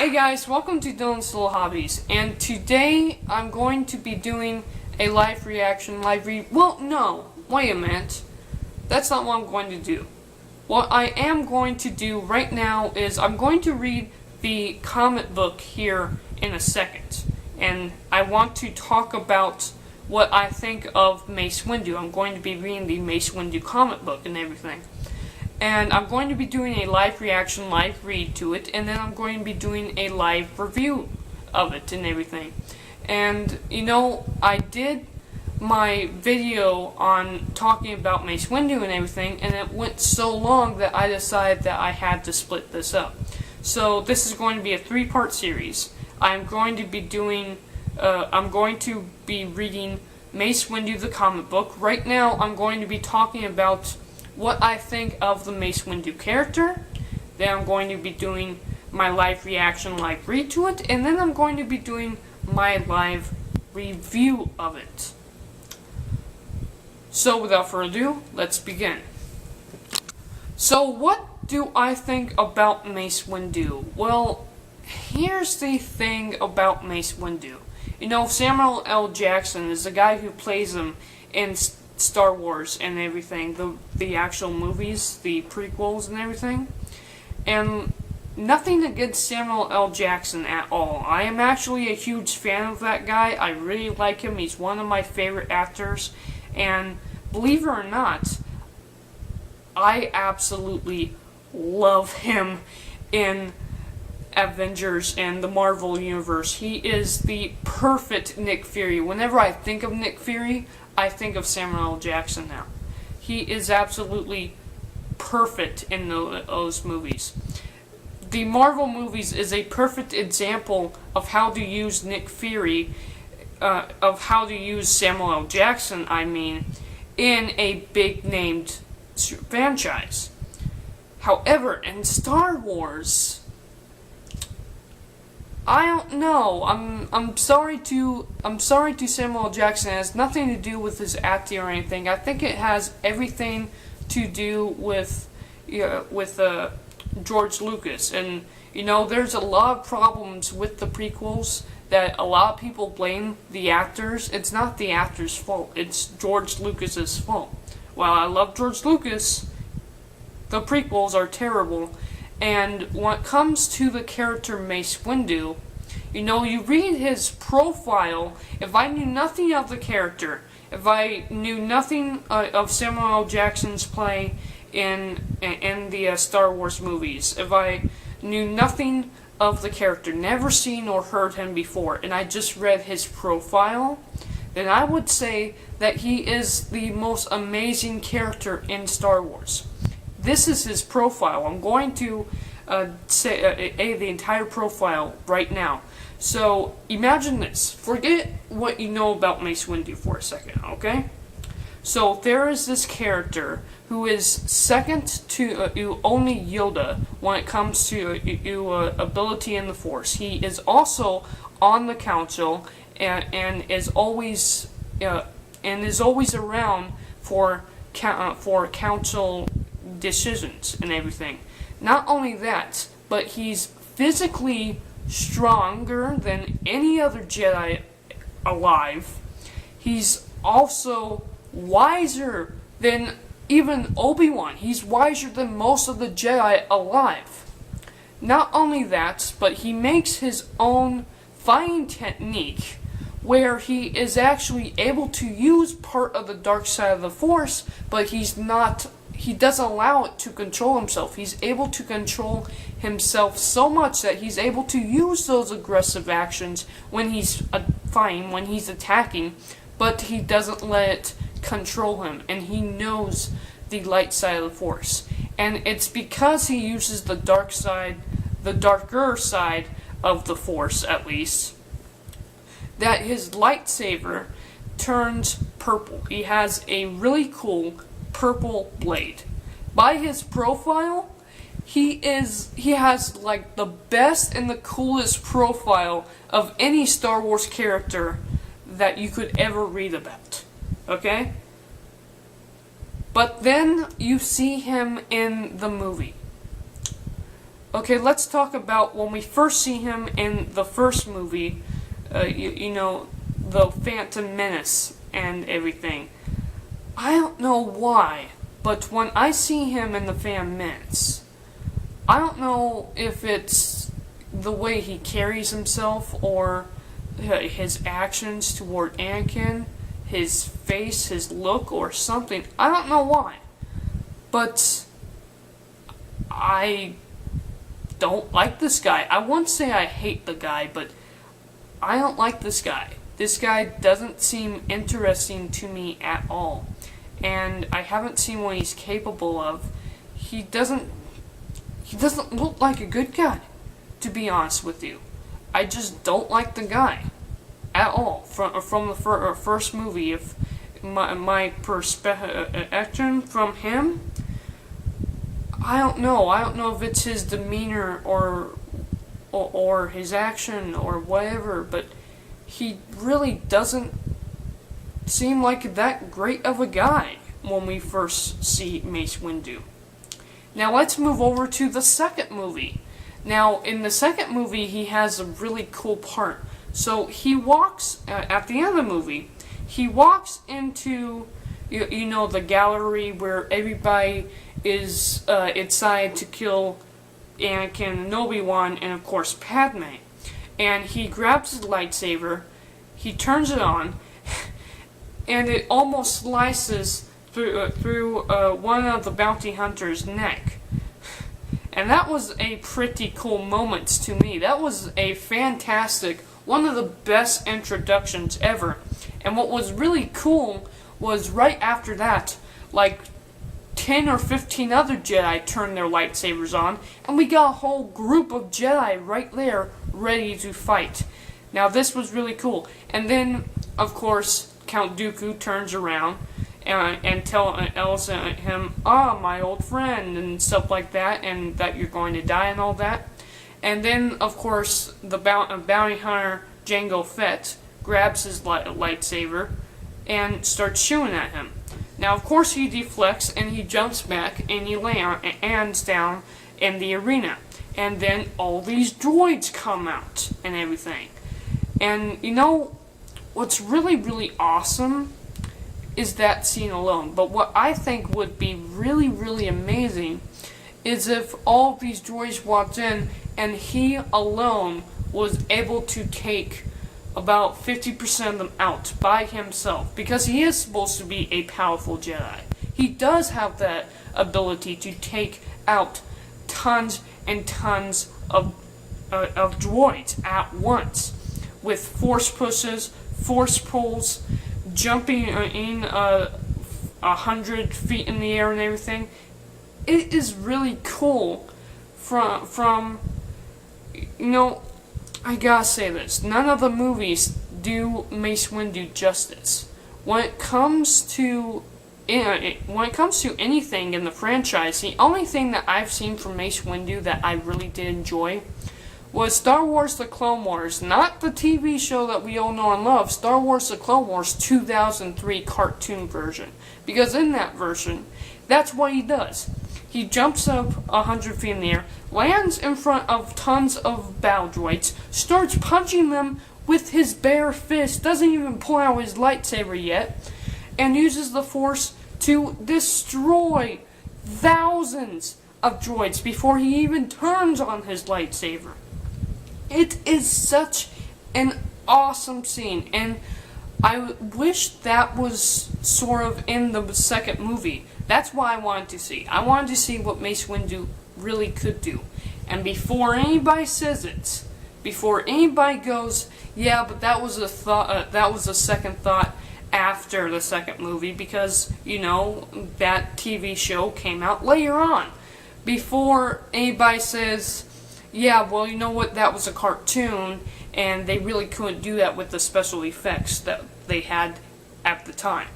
Hey guys, welcome to Dylan's Little Hobbies, and today I'm going to be doing a live reaction, well, no, wait a minute, that's not what I'm going to do. What I am going to do right now is I'm going to read the comic book here in a second, and I want to talk about what I think of Mace Windu. I'm going to be reading the Mace Windu comic book and everything. And I'm going to be doing a live reaction, live read to it, and then I'm going to be doing a live review of it and everything. And, you know, I did my video on talking about Mace Windu and everything, and it went so long that I decided that I had to split this up. So this is going to be a 3-part series. I'm going to be reading Mace Windu the comic book. Right now I'm going to be talking about what I think of the Mace Windu character. Then I'm going to be doing my live reaction, live read to it, and then I'm going to be doing my live review of it. So without further ado, let's begin. So what do I think about Mace Windu? Well, here's the thing about Mace Windu. You know, Samuel L. Jackson is the guy who plays him in Star Wars and everything, the actual movies, the prequels and everything. And nothing against Samuel L. Jackson at all. I am actually a huge fan of that guy. I really like him. He's one of my favorite actors. And believe it or not, I absolutely love him in Avengers and the Marvel Universe. He is the perfect Nick Fury. Whenever I think of Nick Fury, I think of Samuel L. Jackson now. He is absolutely perfect in those movies. The Marvel movies is a perfect example of how to use Nick Fury, of how to use Samuel L. Jackson, in a big-named franchise. However, in Star Wars, I don't know. I'm sorry to Samuel L. Jackson. It has nothing to do with his acting or anything. I think it has everything to do with George Lucas. And you know, there's a lot of problems with the prequels that a lot of people blame the actors. It's not the actors' fault. It's George Lucas's fault. While I love George Lucas, the prequels are terrible. And when it comes to the character Mace Windu, you know, you read his profile. If I knew nothing of the character, if I knew nothing of Samuel L. Jackson's play in the Star Wars movies, if I knew nothing of the character, never seen or heard him before, and I just read his profile, then I would say that he is the most amazing character in Star Wars. This is his profile. I'm going to say the entire profile right now. So imagine this. Forget what you know about Mace Windu for a second, okay? So there is this character who is second to only Yoda when it comes to ability in the Force. He is also on the council and is always around for council decisions and everything. Not only that, but he's physically stronger than any other Jedi alive. He's also wiser than even Obi-Wan. He's wiser than most of the Jedi alive. Not only that, but he makes his own fighting technique where he is actually able to use part of the dark side of the Force, but he doesn't allow it to control himself. He's able to control himself so much that he's able to use those aggressive actions when he's fighting, when he's attacking, but he doesn't let it control him, and he knows the light side of the Force. And it's because he uses the dark side, the darker side of the Force at least, that his lightsaber turns purple. He has a really cool purple blade. By his profile, he has like the best and the coolest profile of any Star Wars character that you could ever read about. Okay? But then you see him in the movie. Okay, let's talk about when we first see him in the first movie, you know, the Phantom Menace and everything. I don't know why, but when I see him in the Phantom Menace, I don't know if it's the way he carries himself or his actions toward Anakin, his face, his look, or something. I don't know why, but I don't like this guy. I won't say I hate the guy, but I don't like this guy. This guy doesn't seem interesting to me at all. And I haven't seen what he's capable of. He doesn't look like a good guy, to be honest with you. I just don't like the guy at all from the first movie. If my perspective from him, I don't know. I don't know if it's his demeanor or his action or whatever, but he really doesn't seem like that great of a guy when we first see Mace Windu. Now let's move over to the second movie. Now in the second movie he has a really cool part. So he walks, at the end of the movie, he walks into, you know, the gallery where everybody is excited to kill Anakin and Obi-Wan and of course Padme. And he grabs his lightsaber, he turns it on, and it almost slices through one of the bounty hunter's neck. And that was a pretty cool moment to me. That was a fantastic, one of the best introductions ever. And what was really cool was right after that, like 10 or 15 other Jedi turned their lightsabers on, and we got a whole group of Jedi right there ready to fight. Now this was really cool. And then, of course, Count Dooku turns around and tells him, my old friend, and stuff like that, and that you're going to die and all that. And then, of course, the bounty hunter Jango Fett grabs his lightsaber and starts shooting at him. Now, of course, he deflects and he jumps back and he lands down in the arena. And then all these droids come out and everything. And, you know, what's really, really awesome is that scene alone. But what I think would be really, really amazing is if all of these droids walked in and he alone was able to take about 50% of them out by himself, because he is supposed to be a powerful Jedi. He does have that ability to take out tons and tons of droids at once, with force pushes, force pulls, jumping in 100 feet in the air and everything. It is really cool from you know, I gotta say this, none of the movies do Mace Windu justice. When it comes to anything in the franchise, the only thing that I've seen from Mace Windu that I really did enjoy was Star Wars The Clone Wars, not the TV show that we all know and love, Star Wars The Clone Wars 2003 cartoon version. Because in that version, that's what he does. He jumps up 100 feet in the air, lands in front of tons of battle droids, starts punching them with his bare fist, doesn't even pull out his lightsaber yet, and uses the Force to destroy thousands of droids before he even turns on his lightsaber. It is such an awesome scene, and I wish that was sort of in the second movie. That's what I wanted to see. I wanted to see what Mace Windu really could do. And before anybody says it, before anybody goes, yeah, but that was a thought, that was a second thought after the second movie, because, you know, that TV show came out later on. Before anybody says, yeah, well, you know what, that was a cartoon, and they really couldn't do that with the special effects that they had at the time.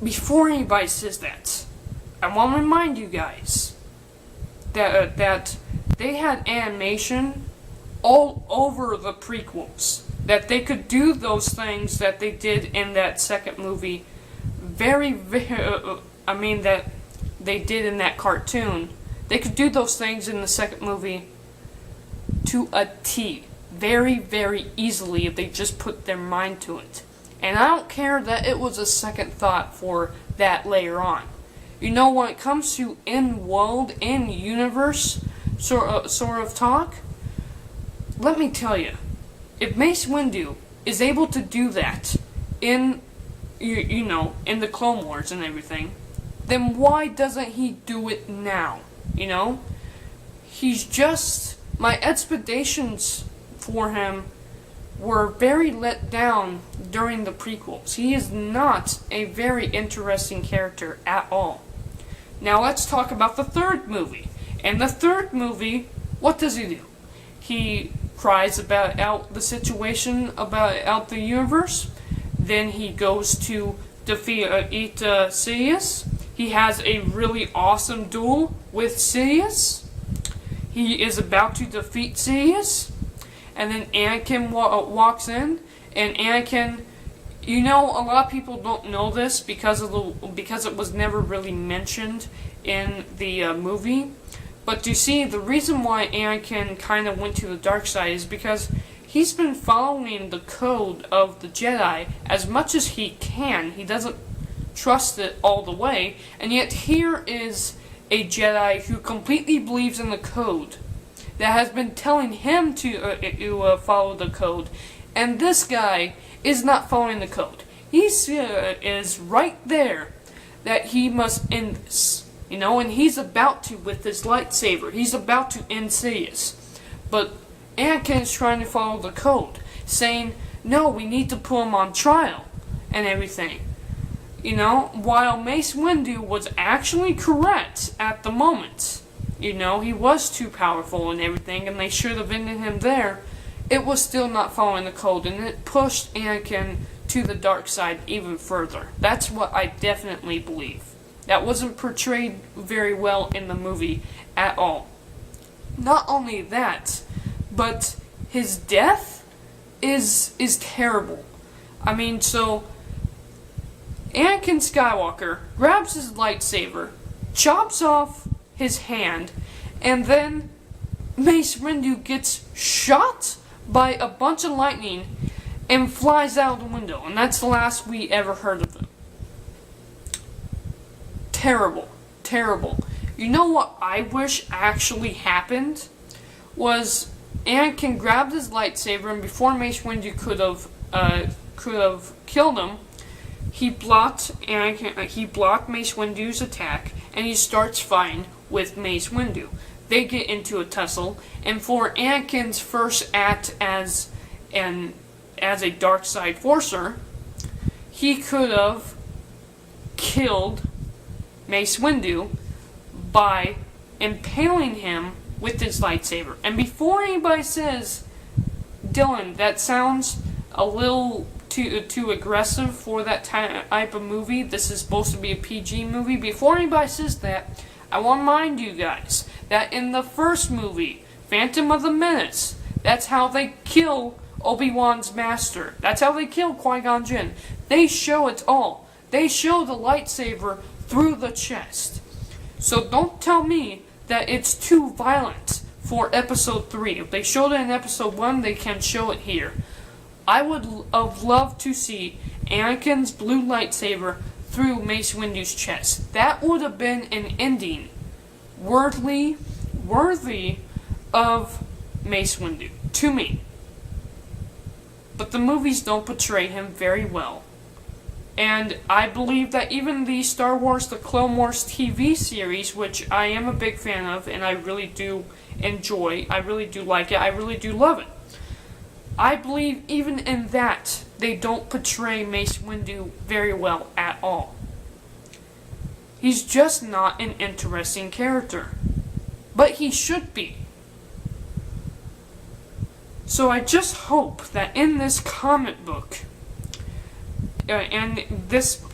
Before anybody says that, I want to remind you guys that they had animation all over the prequels. That they could do those things that they did in that second movie that they did in that cartoon They could do those things in the second movie to a T. Very, very easily if they just put their mind to it. And I don't care that it was a second thought for that later on. You know, when it comes to in-world, in-universe sort of talk, let me tell you, if Mace Windu is able to do that in, you know, in the Clone Wars and everything, then why doesn't he do it now? You know? He's just, my expectations for him were very let down during the prequels. He is not a very interesting character at all. Now let's talk about the third movie. In the third movie, what does he do? He cries about out the situation, about out the universe. Then he goes to defeat Sidious. He has a really awesome duel with Sidious. He is about to defeat Sidious. And then Anakin walks in, and Anakin, you know, a lot of people don't know this because it was never really mentioned in the movie. But you see, the reason why Anakin kind of went to the dark side is because he's been following the code of the Jedi as much as he can. He doesn't trust it all the way, and yet here is a Jedi who completely believes in the code, that has been telling him to follow the code, and this guy is not following the code. He is right there that he must end this, you know, and he's about to with his lightsaber. He's about to end Sidious, but Anakin is trying to follow the code, saying, no, we need to put him on trial and everything. You know, while Mace Windu was actually correct at the moment, you know, he was too powerful and everything, and they should have ended him there, it was still not following the code, and it pushed Anakin to the dark side even further. That's what I definitely believe. That wasn't portrayed very well in the movie at all. Not only that, but his death is terrible. I mean, so Anakin Skywalker grabs his lightsaber, chops off his hand, and then Mace Windu gets shot by a bunch of lightning and flies out the window, and that's the last we ever heard of him. Terrible. Terrible. You know what I wish actually happened? Was Anakin grabbed his lightsaber, and before Mace Windu could have killed him, he blocked Mace Windu's attack, and he starts fighting with Mace Windu. They get into a tussle, and for Anakin's first act as a dark side forcer, he could have killed Mace Windu by impaling him with his lightsaber. And before anybody says, Dylan, that sounds a little too aggressive for that type of movie, this is supposed to be a PG movie, before anybody says that, I want to remind you guys that in the first movie, Phantom of the Menace, that's how they kill Obi-Wan's master. That's how they kill Qui-Gon Jinn. They show it all. They show the lightsaber through the chest. So don't tell me that it's too violent for episode 3. If they showed it in episode 1, they can show it here. I would have loved to see Anakin's blue lightsaber through Mace Windu's chest. That would have been an ending worthy of Mace Windu, to me. But the movies don't portray him very well. And I believe that even the Star Wars The Clone Wars TV series, which I am a big fan of, and I really do enjoy, I really do like it, I really do love it. I believe even in that, they don't portray Mace Windu very well at all. He's just not an interesting character. But he should be. So I just hope that in this comic book, and this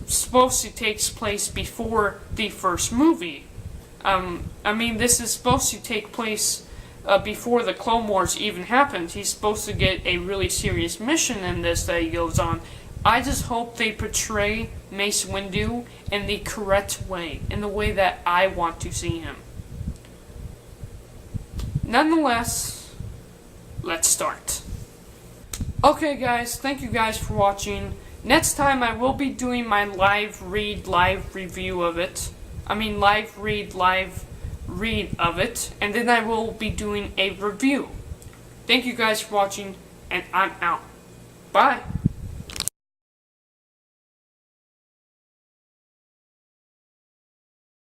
supposed to take place before the first movie. This is supposed to take place before the Clone Wars even happens. He's supposed to get a really serious mission in this that he goes on. I just hope they portray Mace Windu in the correct way, in the way that I want to see him. nonetheless, let's start. Okay guys, thank you guys for watching. Next time I will be doing my live review of it. Live read of it, and then I will be doing a review. Thank you guys for watching, and I'm out. Bye.